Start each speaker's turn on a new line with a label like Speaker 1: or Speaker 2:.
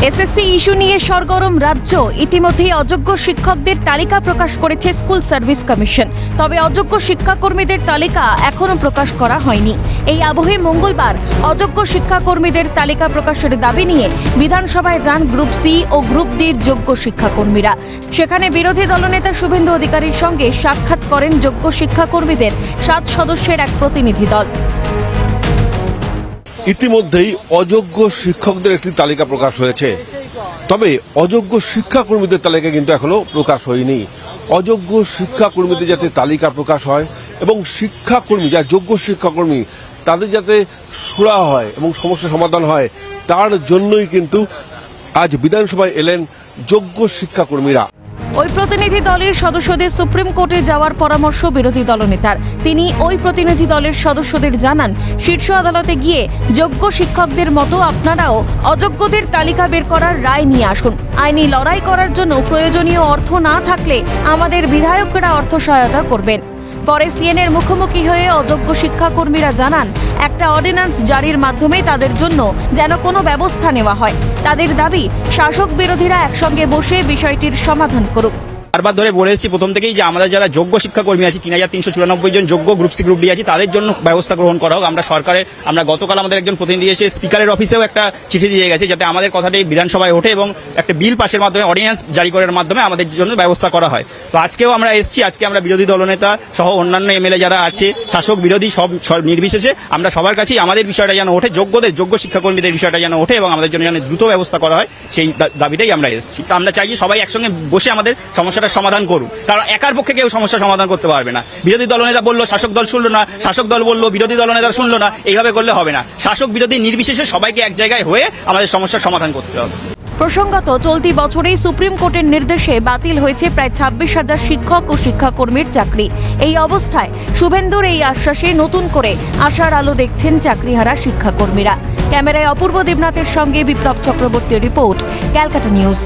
Speaker 1: SSC issue নিয়ে সরগরম রাজ্য। ইতিমধ্যেই অযোগ্য শিক্ষকদের তালিকা প্রকাশ করেছে স্কুল সার্ভিস কমিশন। তবে অযোগ্য শিক্ষাকর্মীদের তালিকা এখনো প্রকাশ করা হয়নি। এই আবহে মঙ্গলবার অযোগ্য শিক্ষাকর্মীদের তালিকা প্রকাশের দাবি নিয়ে বিধানসভায় যান গ্রুপ সি ও গ্রুপ ডির যোগ্য শিক্ষাকর্মীরা। সেখানে বিরোধী দলনেতা শুভেন্দু অধিকারীর সঙ্গে সাক্ষাৎ করেন যোগ্য শিক্ষাকর্মীদের 7 সদস্যের এক প্রতিনিধি দল।
Speaker 2: ইতিমধ্যেই অযোগ্য শিক্ষকদের একটি তালিকা প্রকাশ হয়েছে, তবে অযোগ্য শিক্ষাকর্মীদের তালিকা কিন্তু এখনো প্রকাশ হয়নি। অযোগ্য শিক্ষাকর্মীদের যাতে তালিকা প্রকাশ হয় এবং শিক্ষাকর্মী যা যোগ্য শিক্ষাকর্মী তাদের যাতে সুরা হয় এবং সমস্যার সমাধান হয়, তার জন্যই কিন্তু আজ বিধানসভায় এলেন যোগ্য শিক্ষাকর্মীরা।
Speaker 1: ওই প্রতিনিধি দলের সদস্যদের সুপ্রিম কোর্টে যাওয়ার পরামর্শ বিরোধী দলনেতার। তিনি ওই প্রতিনিধি দলের সদস্যদের জানান, শীর্ষ আদালতে গিয়ে যোগ্য শিক্ষকদের মতো আপনারাও অযোগ্যদের তালিকা বের করার রায় নিয়ে আসুন। আইনি লড়াই করার জন্য প্রয়োজনীয় অর্থ না থাকলে আমাদের বিধায়করা অর্থ সহায়তা করবেন। পরে সিএনএর মুখোমুখি হয়ে অযোগ্য শিক্ষাকর্মীরা জানান, একটা অর্ডিন্যান্স জারির মাধ্যমে তাদের জন্য যেন কোনো ব্যবস্থা নেওয়া হয়। তাদের দাবি, শাসক বিরোধীরা একসঙ্গে বসে বিষয়টির সমাধান করুক।
Speaker 3: বারবার ধরে বলে এসেছি প্রথম থেকেই যে আমাদের যারা যোগ্য শিক্ষাকর্মী আছে 3394 জন যোগ্য গ্রুপ সি গ্রুপ ডি আছে তাদের জন্য ব্যবস্থা গ্রহণ করা হোক। আমরা গতকাল আমাদের একজন প্রতিনিধি এসে স্পিকারের অফিসেও একটা চিঠি দিয়ে গেছে যাতে আমাদের কথাটি বিধানসভায় ওঠে এবং একটা বিল পাশের মাধ্যমে অর্ডিন্যান্স জারি করার মাধ্যমে আমাদের জন্য ব্যবস্থা করা হয়। তো আজকেও আমরা এসেছি, আজকে আমরা বিরোধী দলনেতা সহ অন্যান্য এমএলএ যারা আছে, শাসক বিরোধী সব নির্বিশেষে আমরা সবার কাছেই আমাদের বিষয়টা যেন ওঠে, যোগ্য শিক্ষাকর্মীদের বিষয়টা যেন ওঠে এবং আমাদের জন্য যেন দ্রুত ব্যবস্থা করা হয়, সেই দাবিতেই আমরা এসেছি। আমরা চাই যে সবাই একসঙ্গে বসে আমাদের সমস্যাটার সমাধান করুক, কারণ একার পক্ষে কেউ সমস্যা সমাধান করতে পারবে না। বিরোধী দলনেতা বললো, শাসক দল শুনলো না, শাসক দল বললো, বিরোধী দলনেতা শুনলো না, এইভাবে করলে হবে না। শাসক বিরোধী নির্বিশেষে সবাইকে এক জায়গায় হয়ে আমাদের সমস্যার সমাধান করতে হবে।
Speaker 1: প্রসঙ্গত, চলতি বছরেই সুপ্রিম কোর্টের নির্দেশে বাতিল হয়েছে প্রায় 26,000 শিক্ষক ও শিক্ষাকর্মীর চাকরি। এই অবস্থায় শুভেন্দুর এই আশ্বাসে নতুন করে আশার আলো দেখছেন চাকরিহারা শিক্ষাকর্মীরা। ক্যামেরায় অপূর্ব দেবনাথের সঙ্গে বিপ্লব চক্রবর্তীর রিপোর্ট, ক্যালকাটা নিউজ।